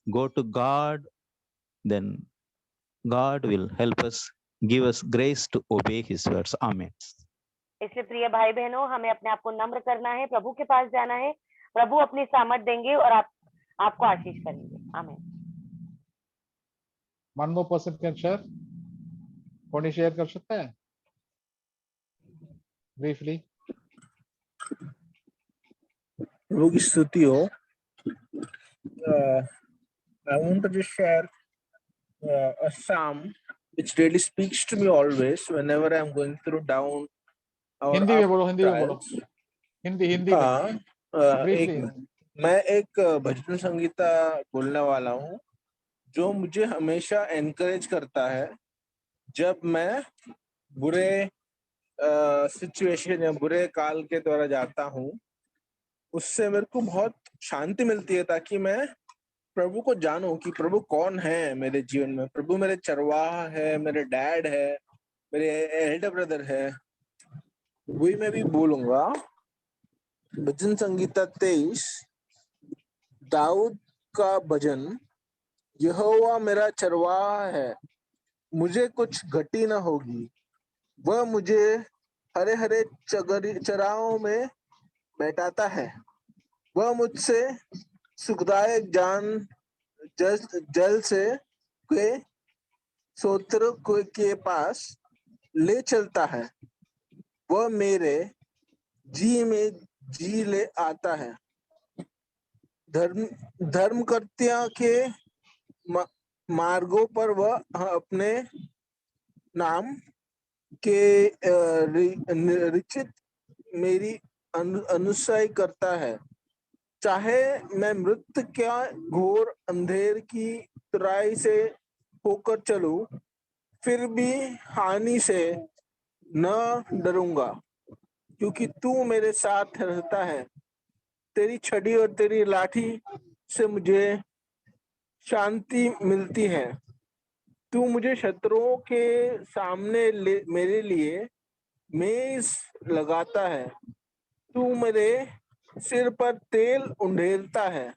go to God, then God will help us, give us grace to obey His words. Amen. इसलिए प्रिय भाई बहनों, हमें अपने आप को नम्र करना है, प्रभु के पास जाना है, प्रभु अपनी सामर्थ देंगे और आपको आशीष करेंगे। आमीन। One more person can share. कौन शेयर कर सकता है? Briefly. प्रभु की स्तुति हो। I want to just share a psalm which really speaks to me always whenever I'm going through down or Hindi में बोलो, हिंदी में बोलो, trials. हिंदी में। मैं एक भजन संगीता बोलने वाला हूँ जो मुझे हमेशा एनकरेज करता है जब मैं बुरे सिचुएशन या बुरे काल के द्वारा जाता हूँ। उससे मेरे को बहुत शांति मिलती है ताकि मैं प्रभु को जानूं कि प्रभु कौन है मेरे जीवन में। प्रभु मेरे चरवाहा है, मेरे डैड है, मेरे एल्डर ब्रदर है। वही मैं भी बोलूंगा। भजन संगीता 23 दाऊद का भजन, यहोवा मेरा चरवाहा है, मुझे कुछ घटी न होगी। वह मुझे हरे हरे चराओं में बैठाता है। वह मुझसे सुखदायक जल से के सोत्र के पास ले चलता है। वह मेरे जी में जी ले आता है। धर्म कर्त्या के मार्गों पर वह अपने नाम के रिचित मेरी अनुसय करता है। चाहे मैं मृत्यु क्या घोर अंधेर की तराई से होकर चलूं, फिर भी हानि से न डरूंगा, क्योंकि तू मेरे साथ रहता है। तेरी छड़ी और तेरी लाठी से मुझे शांति मिलती है। तू मुझे शत्रुओं के सामने मेरे लिए मेज लगाता है, तू मेरे सिर पर तेल उंडेलता है,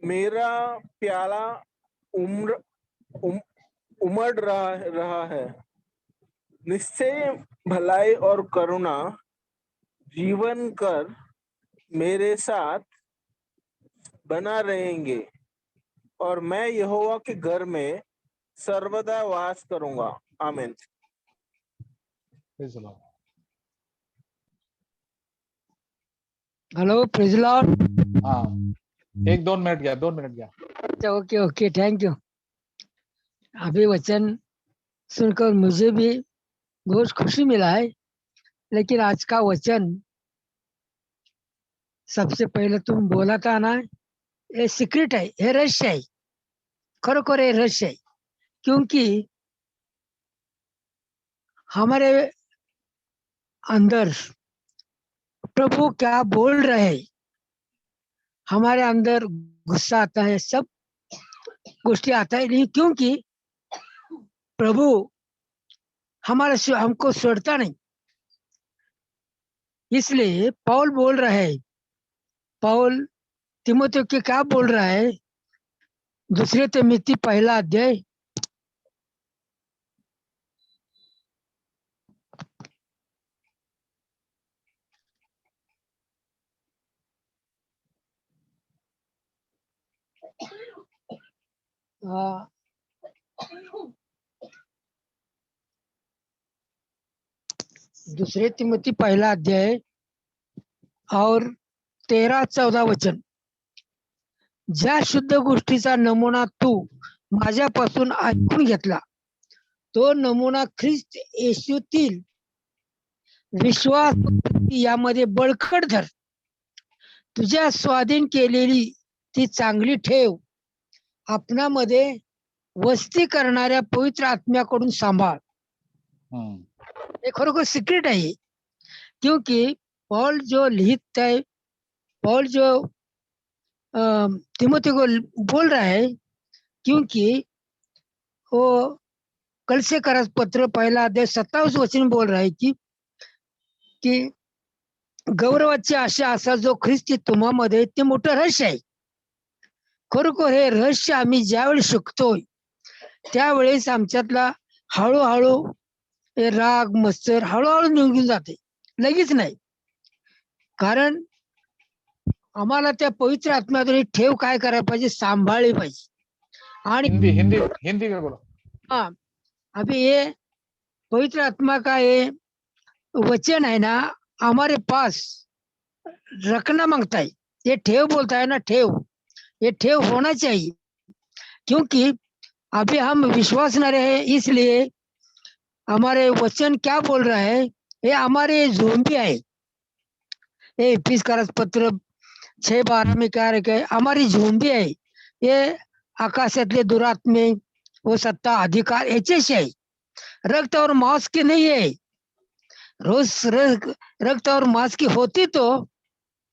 मेरा प्याला उम्र उम, उमड़ रहा है। निश्चय भलाई और करुणा जीवन कर मेरे साथ बना रहेंगे, और मैं यहोवा के घर में सर्वदा वास करूंगा। आमीन। Praise the Lord. Hello praise Lord. हाँ, 1-2 मिनट गया, 2 मिनट गया। Okay okay, thank you. अभी वचन सुनकर मुझे भी बहुत खुशी मिला है, लेकिन आज का वचन सबसे पहले तुम बोला था ना, ये सीक्रेट है, ये रहस्य है, खरोखर ये रहस्य है। क्योंकि हमारे अंदर प्रभु क्या बोल रहे हैं, हमारे अंदर गुस्सा आता है, सब गोष्ठी आता है नहीं, क्योंकि प्रभु हमारे हमको छोड़ता नहीं। इसलिए पौल बोल रहे हैं, पौल तिमोथेयो के क्या बोल रहा है, दूसरे तिमोथी पहला अध्याय दूसरे तिमोथी पहला अध्याय और 13-14 वचन। ज्या शुद्ध गोष्टीचा नमुना तू माझ्यापासून ऐकून घेतला, तो नमुना ख्रिस्त येशूतील विश्वास यामध्ये बळकट धर। तुझ्या स्वाधीन केलेली ती चांगली ठेव आपणामध्ये वस्ती करणाऱ्या पवित्र आत्म्याकडून सांभाळ। हे खरोखर सिक्रेट आहे, क्योंकि पॉल जो लिखता है, पॉल जो तिमोथी को बोल रहा है, क्योंकि वो कल से करस पत्र पहला अध्याय 27 वचन बोल रहा है कि गौरवाची आशा असा जो ख्रिस्ती तुम्हामध्ये, ते मोठं रहस्य आहे। खरोखर हे रहस्य आम्ही ज्यावेळी शिकतोय, त्यावेळेस आमच्यातला हळूहळू राग मत्सर हळूहळू निघून जाते, लगेच नाही। कारण आम्हाला त्या पवित्र आत्म्यातून ठेव काय करायला पाहिजे, सांभाळली पाहिजे। आणि हिंदी में बोलो। हाँ, अभी ये पवित्र आत्मा का ये वचन है ना, हमारे पास रखना मांगता है। ये ठेव बोलता है ना, ठेव, ये ठेव होना चाहिए। क्योंकि अभी हम विश्वास न रहे, इसलिए हमारे वचन क्या बोल रहा है, ये हमारे झोंबी है। ये इफिसकारास पत्र 6:12 में क्या रखे, हमारी झोंबी है। ये आकाशातले दुरात्मे वो सत्ता अधिकार याच्याशी आहे, रक्त और मांस की नहीं है। रोज रक्त और मांस की होती तो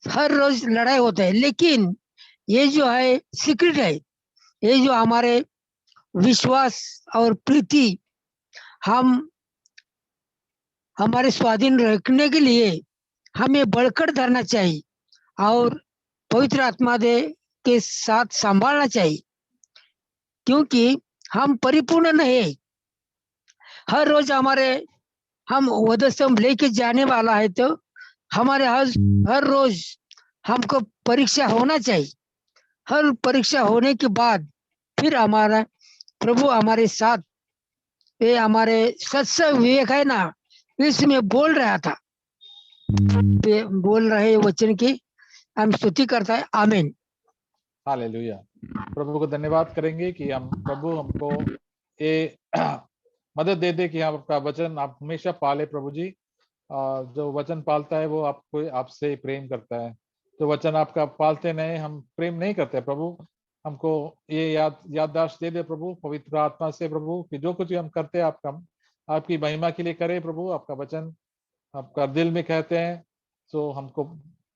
हर रोज लड़ाई होता है, लेकिन ये जो है सीक्रेट है। ये जो हमारे विश्वास और प्रीति हम हमारे स्वाधीन रखने के लिए हमें बढ़कर धरना चाहिए और पवित्र आत्मा दे के साथ संभालना चाहिए, क्योंकि हम परिपूर्ण नहीं। हर रोज हम वधस्तंभ लेके जाने वाला है, तो हमारे हर रोज हमको परीक्षा होना चाहिए। हर परीक्षा होने के बाद फिर हमारा प्रभु हमारे साथ, ये हमारे सत्संग विवेक है ना, इसमें बोल रहा था, बोल रहे वचन की हम स्तुति करता है। आमीन। हालेलुया। प्रभु को धन्यवाद करेंगे कि हम प्रभु हमको ये मदद दे दे कि आपका वचन आप हमेशा पाले। प्रभु जी, जो वचन पालता है वो आपको आपसे प्रेम करता है। जो वचन आपका पालते नहीं, हम प्रेम नहीं करते। प्रभु हमको ये याददाश्त दे दे प्रभु, पवित्र आत्मा से प्रभु, कि जो कुछ हम करते हैं आपकी महिमा के लिए करें। प्रभु आपका वचन आपका दिल में कहते हैं, तो हमको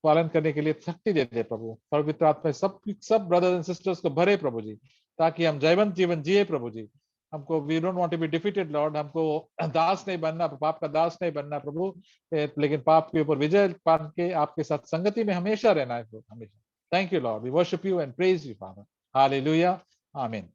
पालन करने के लिए शक्ति देते प्रभु। पवित्र आत्मा सब ब्रदर्स एंड सिस्टर्स को भरे प्रभु जी, ताकि हम जयवंत जीवन जिए प्रभु जी। हमको we don't want to be defeated Lord, हमको दास नहीं बनना, पाप का दास नहीं बनना प्रभु, लेकिन पाप के ऊपर विजय पान के आपके साथ संगति में हमेशा रहना है प्रभु, हमेशा। Thank you Lord, we worship you and praise you father, hallelujah, आमीन।